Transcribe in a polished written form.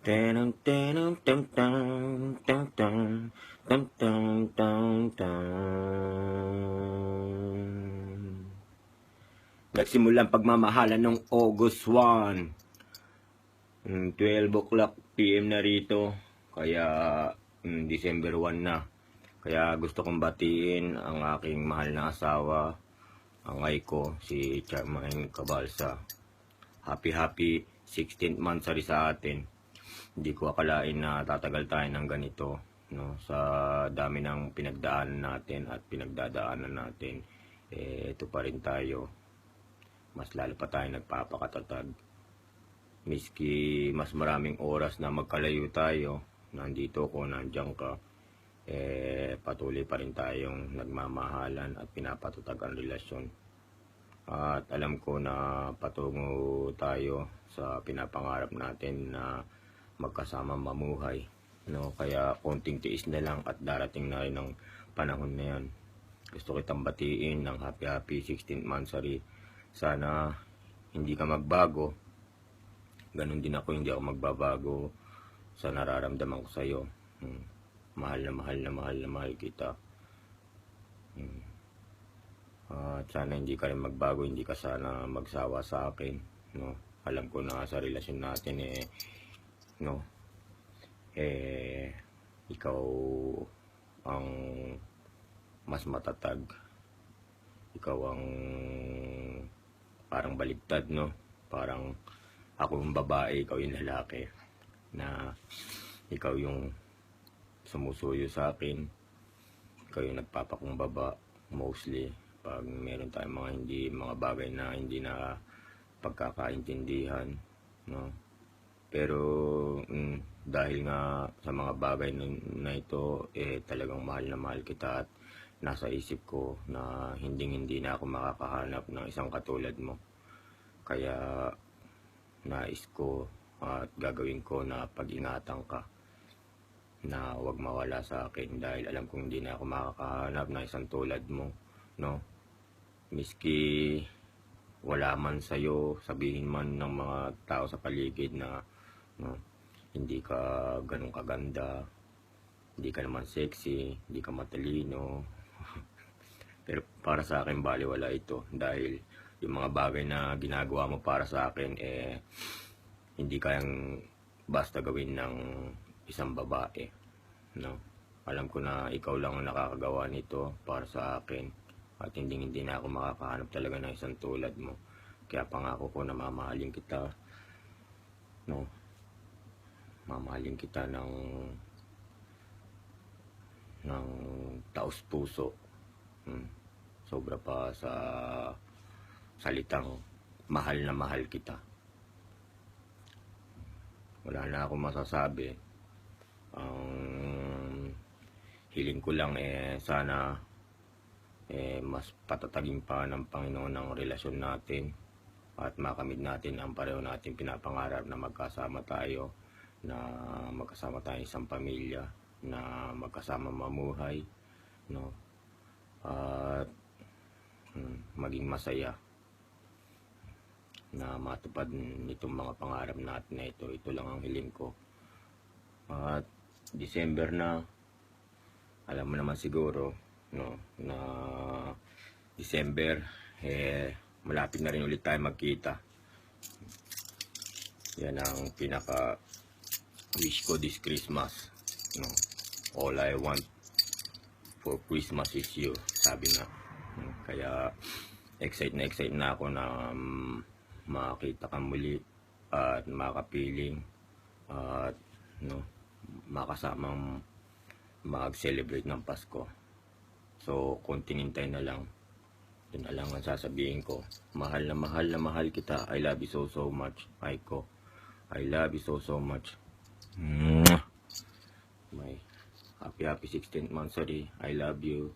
Tenang, tenang, tang, tang, tang, tang, tang, tang, tang, tang. Nagsimula ang pagmamahalan noong August 1. 12 o'clock PM na rito. Kaya December 1 na. Kaya gusto kong batiin ang aking mahal na asawa, ang Aiko, si Charmaine Cabalsa. Happy 16th monthsary sa atin. Hindi ko akalain na tatagal tayo ng ganito, no? Sa dami ng pinagdaanan natin at pinagdadaanan natin, ito pa rin tayo. Mas lalo pa tayo nagpapakatatag. Miski mas maraming oras na magkalayo tayo, nandito ko, nandiyan ka, patuloy pa rin tayong nagmamahalan at pinapatatag ang relasyon. At alam ko na patungo tayo sa pinapangarap natin na magkasama mamuhay, no? Kaya konting tiis na lang at darating na rin ang panahon na yan. Gusto kitang batiin ng happy 16th monthsary. Sana hindi ka magbago, ganun din ako, hindi ako magbabago sa nararamdaman ko sa'yo. Mahal na mahal kita. At sana hindi ka rin magbago, hindi ka sana magsawa sa akin, no? Alam ko na sa relasyon natin, no, ikaw ang mas matatag. Ikaw ang parang baligtad, no? Parang ako yung babae, ikaw yung lalaki. Na ikaw yung sumusuyo sa akin. Ikaw yung nagpapakumbaba mostly pag meron tayong mga bagay na hindi na pagkakaintindihan, no? Pero dahil nga sa mga bagay na ito, talagang mahal na mahal kita at nasa isip ko na hindi na ako makakahanap ng isang katulad mo. Kaya nais ko at gagawin ko na pag-ingatan ka na huwag mawala sa akin, dahil alam kong hindi na ako makakahanap ng isang tulad mo, no? Miski wala man sa'yo, sabihin man ng mga tao sa paligid na, no, hindi ka ganun kaganda, hindi ka naman sexy, hindi ka matalino. Pero para sa akin baliwala ito, dahil yung mga bagay na ginagawa mo para sa akin, hindi kayang basta gawin ng isang babae, no? Alam ko na ikaw lang ang nakakagawa nito para sa akin, at hindi na ako makakahanap talaga ng isang tulad mo. Kaya pangako ko na mamahalin kita, no? Mamahalin kita ng taos puso. Sobra pa sa salitang mahal na mahal kita. Wala na akong masasabi. Ang hiling ko lang, sana mas patatagin pa ng Panginoon ang relasyon natin at makamit natin ang pareho natin pinapangarap na magkasama tayo, na magkasama tayo isang pamilya, na magkasama mamuhay, no? At maging masaya na matupad nitong mga pangarap natin na ito. Ito lang ang hiling ko. At December na, alam mo naman siguro, no, na December, malapit na rin ulit tayo magkita. Yan ang pinaka wish ko this Christmas, no? All I want for Christmas is you, sabi na. Kaya excited na ako na makita ka muli at makapiling at, no, makasamang mag-celebrate ng Pasko. So konting hintay na lang. Yun na lang ang sasabihin ko. Mahal na mahal kita. I love you so much, Aiko. I love you so much. My happy 16th monthsary. I love you.